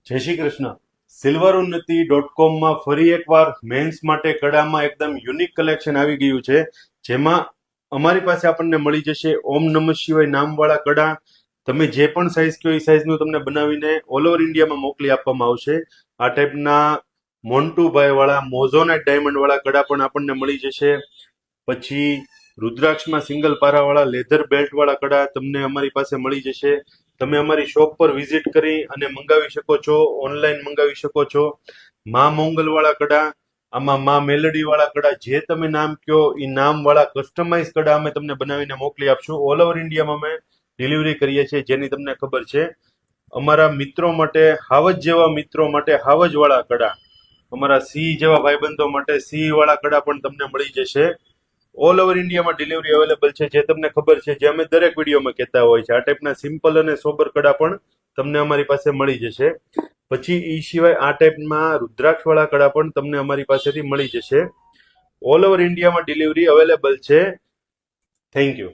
જય શ્રી કૃષ્ણ. silverunnati.com માં ફરી એકવાર મેન્સ માટે કડામાં એકદમ યુનિક કલેક્શન આવી ગયું છે, જેમાં અમારી પાસે આપણને મળી જશે ઓમ નમઃ શિવાય નામવાળા કડા. તમે જે પણ સાઇઝ કહો એ સાઇઝનું તમને બનાવીને ઓલ ઓવર ઇન્ડિયામાં મોકલી આપવામાં આવશે. આ ટાઈપના મોન્ટુભાઈ વાળા મોઝોનાઇટ ડાયમંડ વાળા કડા પણ આપણને મળી જશે. પછી રુદ્રાક્ષમાં સિંગલ પારાવાળા લેધર બેલ્ટ વાળા કડા તમને અમારી પાસે મળી જશે. તમે અમારી શોપ પર વિઝિટ કરી અને મંગાવી શકો છો, ઓનલાઈન મંગાવી શકો છો. મા મોંગલ વાળા કડા, આમાં મા મેલડી વાળા કડા, જે તમે નામ કહો એ નામ વાળા કસ્ટમાઇઝ કડા અમે તમને બનાવીને મોકલી આપશું. ઓલ ઓવર ઇન્ડિયામાં અમે ડિલિવરી કરીએ છીએ, જેની તમને ખબર છે. અમારા મિત્રો માટે, હાવજ જેવા મિત્રો માટે હાવજ વાળા કડા, અમારા સિંહ જેવા ભાઈબંધો માટે સિંહ વાળા કડા પણ તમને મળી જશે. ઓલ ઓવર ઇન્ડિયામાં ડિલિવરી અવેલેબલ છે, જે તમને ખબર છે, જે અમે દરેક વિડીયોમાં કહેતા હોય છે. આ ટાઈપના સિમ્પલ અને સોબર કડા પણ તમને અમારી પાસે મળી જશે. પછી એ સિવાય આ ટાઈપમાં રુદ્રાક્ષ વાળા કડા પણ તમને અમારી પાસેથી મળી જશે. ઓલ ઓવર ઇન્ડિયામાં ડિલિવરી અવેલેબલ છે. Thank you.